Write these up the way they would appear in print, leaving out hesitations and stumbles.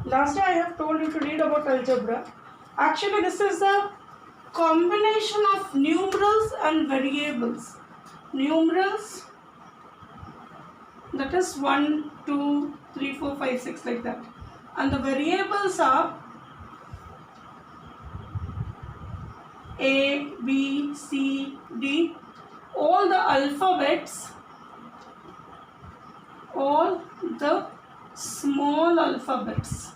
Last day I have told you to read about algebra. Actually, this is a combination of numerals and variables. Numerals, that is 1, 2, 3, 4, 5, 6 like that. And the variables are A, B, C, D. All the alphabets, all the small alphabets.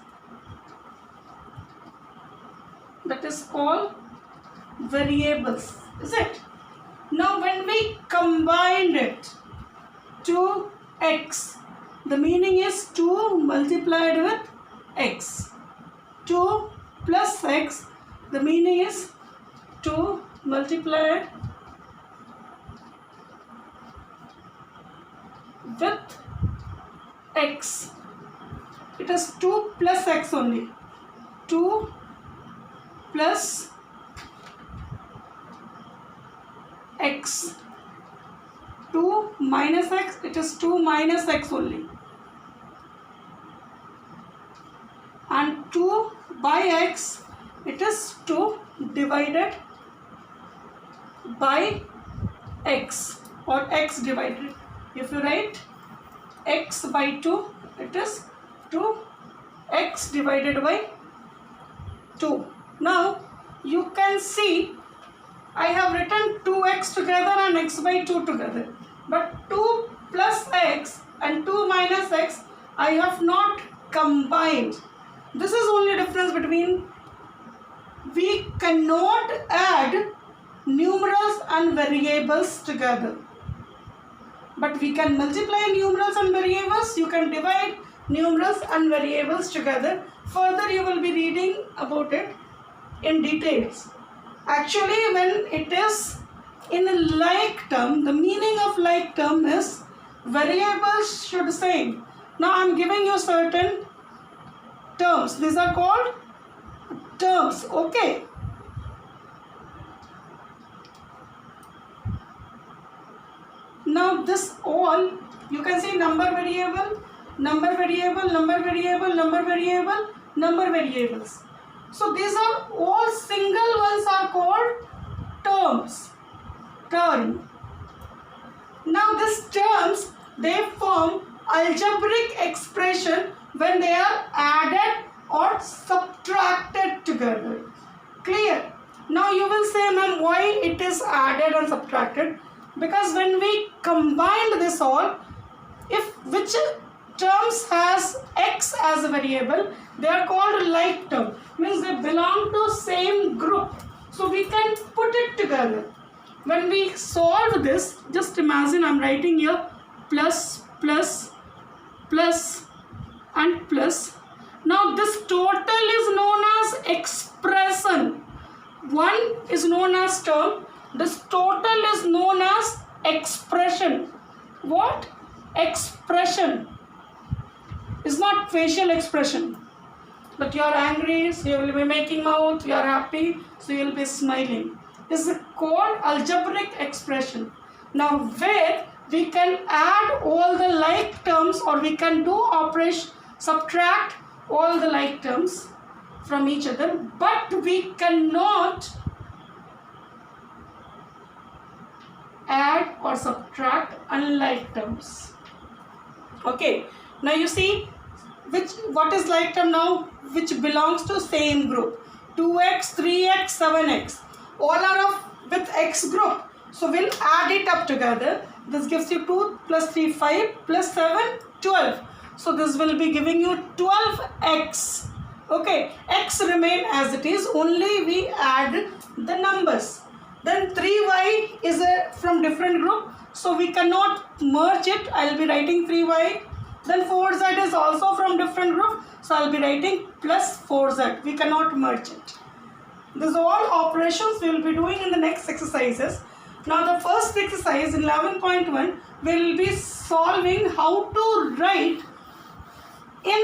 That is called variables, is it? Now when we combined it to x, the meaning is 2 multiplied with x. 2 plus x, the meaning is 2 multiplied with x. It is 2 plus x only. 2 plus x. 2 minus x, it is 2 minus x only. And 2 by x, it is 2 divided by x, or x divided. If you write x by 2, it is 2x divided by 2. Now you can see I have written 2x together and x by 2 together, but 2 plus x and 2 minus x I have not combined. This is only difference between, we cannot add numerals and variables together, but we can multiply numerals and variables. You can divide numerals and variables together. Further you will be reading about it in details. Actually, when it is in a like term, the meaning of like term is variables should same. Now I am giving you certain terms. These are called terms. Okay. Now this all, you can see number variable, number variable, number variable, number variable, number variables. So these are all single ones are called terms. Term. Now these terms, they form algebraic expression when they are added or subtracted together. Clear? Now you will say, ma'am, why it is added and subtracted? Because when we combine this all, if which terms has x as a variable, they are called like term. Means they belong to same group. So we can put it together. When we solve this, just imagine I am writing here plus, plus, plus and plus. Now this total is known as expression. One is known as term. This total is known as expression. What? Expression. Is not facial expression. But you are angry, so you will be making mouth. You are happy, so you will be smiling. This is called algebraic expression. Now where we can add all the like terms, or we can do operation, subtract all the like terms from each other, but we cannot add or subtract unlike terms. Okay, now you see what is like term now, which belongs to same group. 2x, 3x, 7x, all are of with x group, so we'll add it up together. This gives you 2 plus 3, 5 plus 7, 12. So this will be giving you 12x. Okay, x remain as it is, only we add the numbers. Then 3y is from different group, so we cannot merge it. I will be writing 3y. Then 4z is also from different group, so I will be writing plus 4z. We cannot merge it. These are all operations we will be doing in the next exercises. Now the first exercise in 11.1, we will be solving how to write in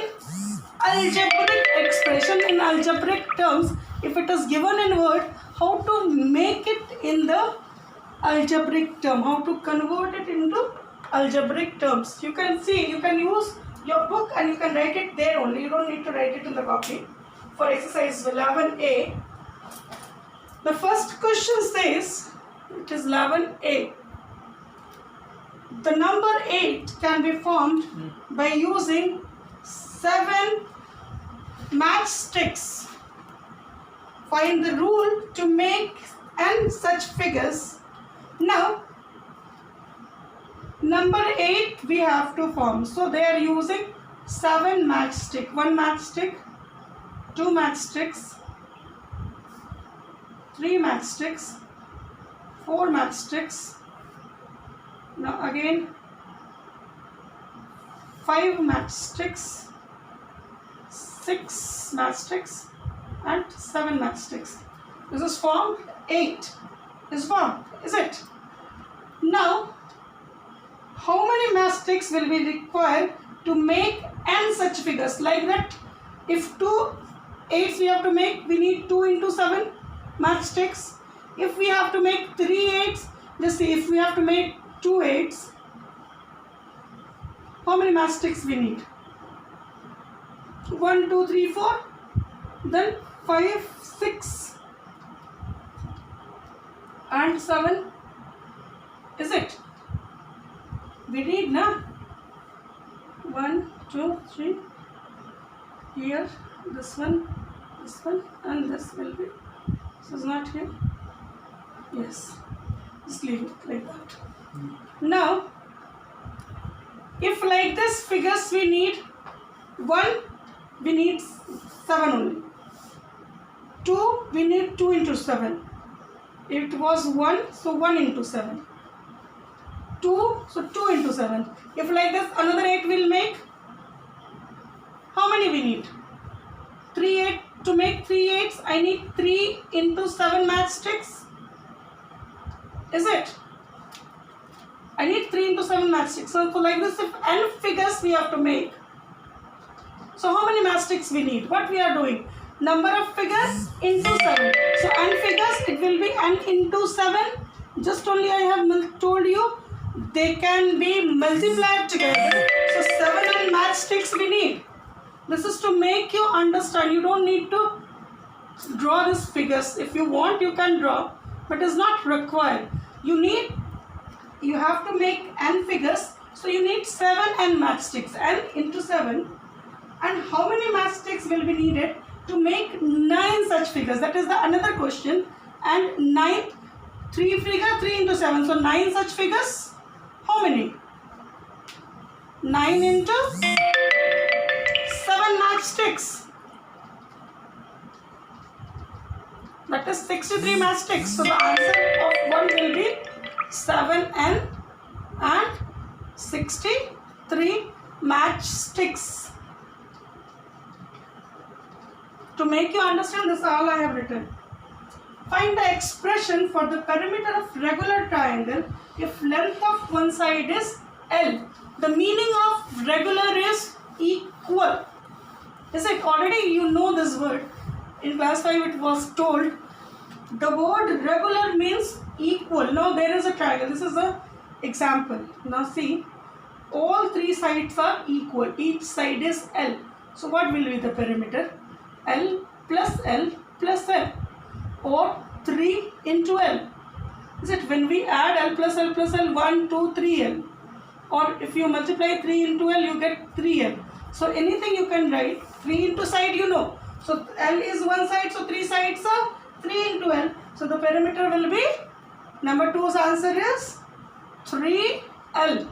algebraic expression, in algebraic terms. If it is given in word, how to make it in the algebraic term, how to convert it into algebraic terms. You can see, you can use your book and you can write it there only. You don't need to write it in the copy. For exercise 11A, the first question says, it is 11A. The number 8 can be formed by using 7 matchsticks. Find the rule to make n such figures. Now, number 8 we have to form. So they are using 7 matchsticks. 1 matchstick, 2 matchsticks, 3 matchsticks, 4 matchsticks. Now again 5 matchsticks, 6 matchsticks and 7 matchsticks. This is formed. 8 is formed, is it? Now how many matchsticks will be required to make n such figures? Like that, if 2 8s we have to make, we need 2 into 7 matchsticks. If we have to make 3 8s, just see, if we have to make 2 8s, how many matchsticks we need? 1 2 3 4, then 5 6 and 7, is it? We need na 1 2 3, here this one and this will be, this is not here, yes, just leave it like that. Now if like this figures we need 1, we need 7 only, 2 we need 2 into 7, it was 1, so 1 into 7, 2, so 2 into 7. If like this another 8 will make, how many we need? 3 8. To make 3 8s I need 3 into 7 matchsticks, is it? I need 3 into 7 matchsticks. So like this, if n figures we have to make, so how many matchsticks we need? What we are doing? Number of figures into 7. So n figures, it will be n into 7. Just only I have told you, they can be multiplied together. So 7 matchsticks we need. This is to make you understand. You don't need to draw these figures. If you want, you can draw, but it's not required. You have to make n figures, so you need 7 n matchsticks, n into 7. And how many matchsticks will be needed to make 9 such figures? That is the another question. And 9, 3 figure, 3 into 7, so 9 such figures. How many? 9 into 7 matchsticks. That is 63 matchsticks. So the answer of 1 will be 7n and 63 matchsticks. To make you understand, this is all I have written. Find the expression for the perimeter of regular triangle if length of one side is L. The meaning of regular is equal. Is it? Already you know this word. In class 5 it was told. The word regular means equal. Now there is a triangle. This is an example. Now see, all 3 sides are equal. Each side is L. So what will be the perimeter? L plus L plus L, or 3 into L. Is it? When we add L plus L plus L, 1, 2, 3L. Or if you multiply 3 into L, you get 3L. So anything you can write. 3 into side you know. So L is one side, so 3 sides are 3 into L. So the perimeter will be, number 2's answer is 3L.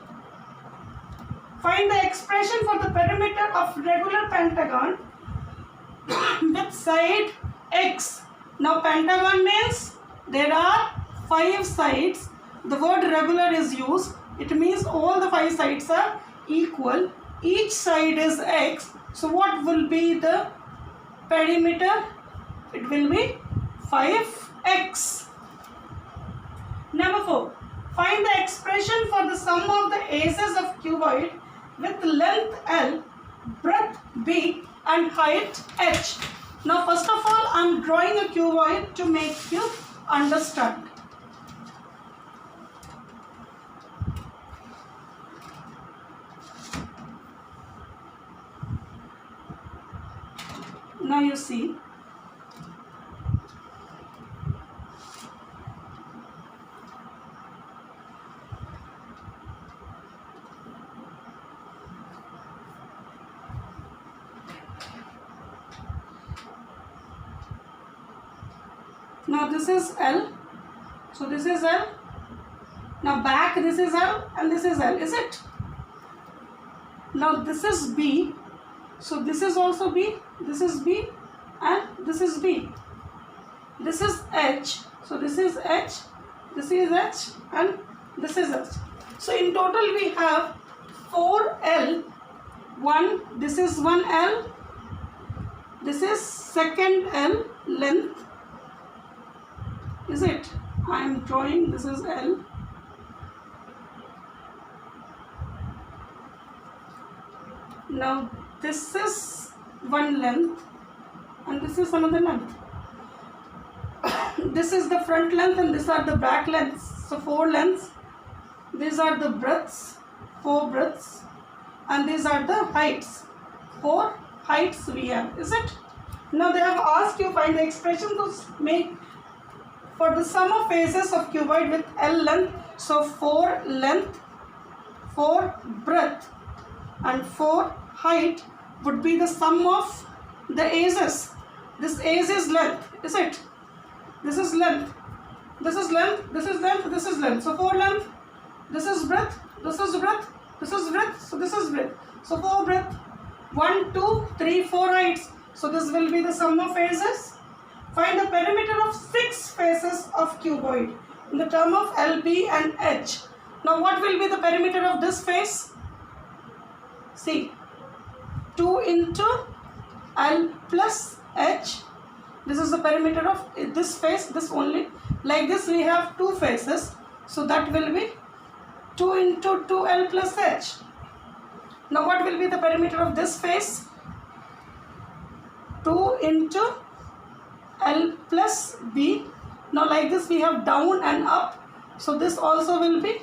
Find the expression for the perimeter of regular pentagon with side X. Now pentagon means there are 5 sides. The word regular is used. It means all the 5 sides are equal. Each side is X. So what will be the perimeter? It will be 5x. Number 4. Find the expression for the sum of the aces of cuboid with length L, breadth B and height H. Now first of all, I am drawing a cuboid to make you understand. Now you see, now this is L, so this is L. Now back this is L and this is L, is it? Now this is B, so this is also B, this is B and this is B. This is H, so this is H, this is H and this is H. So in total we have 4L, this is 1L, this is second L length, is it? I am drawing, this is L. Now this is one length and this is another length. This is the front length and these are the back lengths. So 4 lengths. These are the breadths, 4 breadths, and these are the heights, 4 heights we have, is it? Now they have asked you find the expression to make for the sum of faces of cuboid with L length. So 4 length, 4 breadth and 4 height would be the sum of the aces. This ace is length, is it? This is length, this is length, this is length, this is length. So 4 length, this is breadth, this is breadth, this is breadth, so this is breadth. So 4 breadth, 1, 2, 3, 4 heights. So this will be the sum of faces. Find the perimeter of 6 faces of cuboid in the term of LB and H. Now what will be the perimeter of this face? See, 2 into L plus H. This is the perimeter of this face, this only. Like this we have 2 faces. So that will be 2 into 2L plus H. Now what will be the perimeter of this face? 2 into L plus B. Now like this we have down and up. So this also will be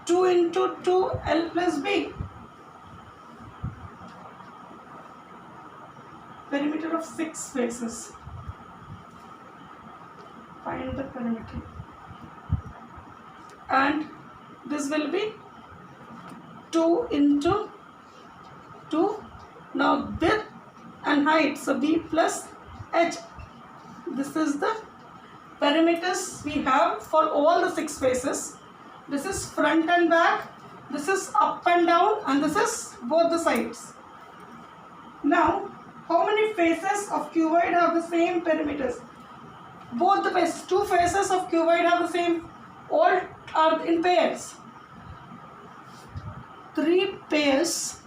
2 into 2L plus B. Perimeter of 6 faces. Find the perimeter. And this will be 2 into 2. Now width and height. So B plus H. This is the perimeters we have for all the 6 faces. This is front and back. This is up and down. And this is both the sides. Now, how many faces of cuboid have the same perimeters? Both the faces, 2 faces of cuboid have the same, all are in pairs. 3 pairs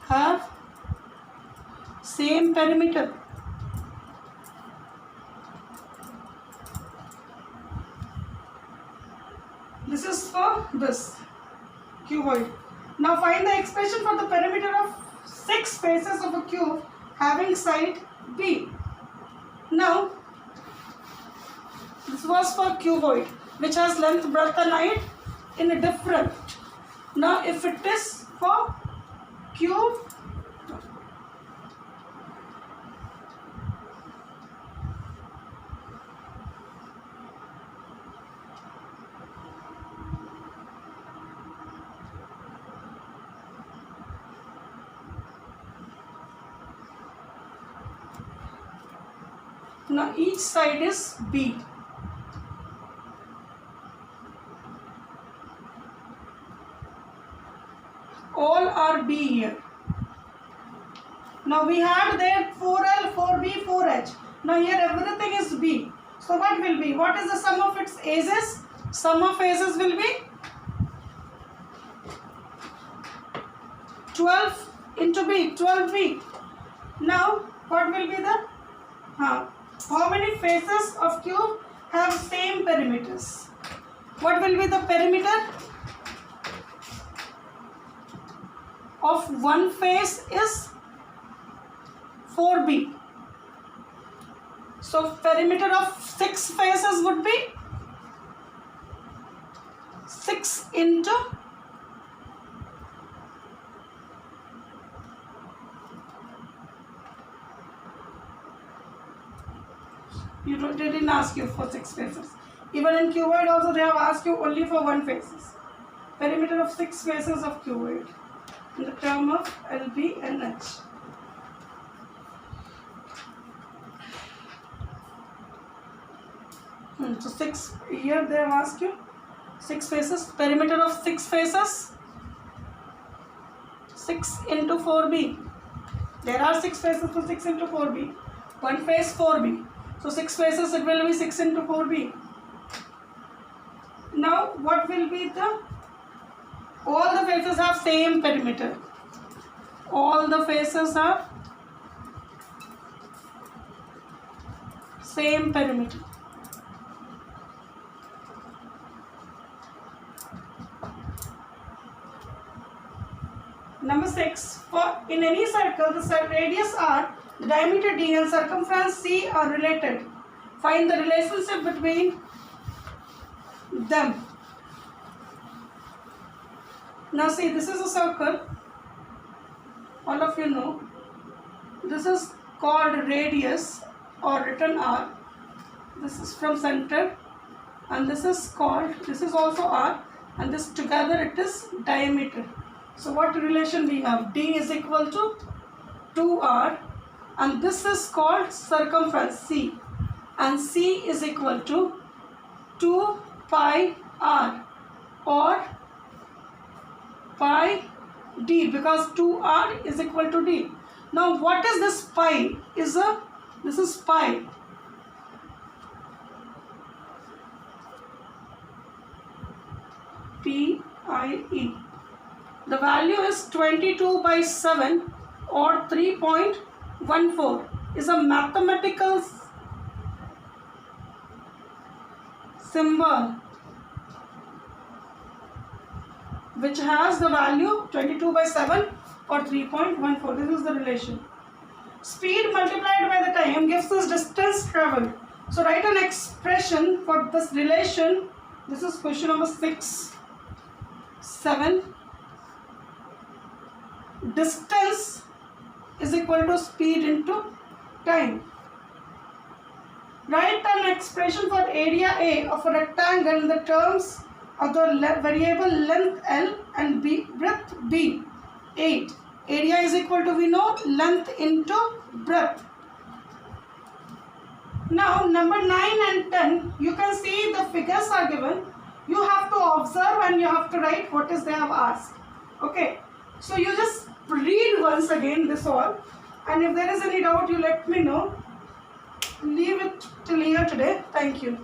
have same perimeter. This is for this cuboid. Now find the expression for the perimeter of 6 faces of a cube having side B. Now, this was for cuboid which has length, breadth and height in a different. Now, if it is for cube, now each side is B. All are B here. Now we had there 4L, 4B, 4H. Now here everything is B. So what will be? What is the sum of its aces? Sum of aces will be 12 into B, 12B. Now what will be the how many faces of cube have same perimeters? What will be the perimeter of one face is 4B. So perimeter of 6 faces would be 6 into 4. They didn't ask you for 6 faces. Even in cuboid also they have asked you only for 1 faces. Perimeter of 6 faces of cuboid in the term of LB and H. So 6, here they have asked you 6 faces, perimeter of 6 faces, 6 into 4b. There are 6 faces, so 6 into 4b. 1 face 4b. So 6 faces, it will be 6 into 4b. Now what will be the, all the faces have same perimeter. All the faces have same perimeter. Number 6, for in any circle, the radius r, the diameter d and circumference c are related. Find the relationship between them. Now see, this is a circle. All of you know. This is called radius or written r. This is from center, and this is called, this is also r, and this together it is diameter. So what relation we have? D is equal to 2r, and this is called circumference c, and c is equal to 2 pi r or pi d, because 2r is equal to d. Now what is this pi? This is pi. P-I-E. The value is 22/7 or 3.14. Is a mathematical symbol which has the value 22/7 or 3.14. This is the relation. Speed multiplied by the time gives us distance traveled. So write an expression for this relation. This is question number 6, 7. Distance is equal to speed into time. Write an expression for area A of a rectangle in the terms of the variable length L and breadth B. 8. Area is equal to, we know, length into breadth. Now number 9 and 10, you can see the figures are given. You have to observe and you have to write what is they have asked. Okay, so you just read once again this all, and if there is any doubt you let me know. Leave it till here today. Thank you.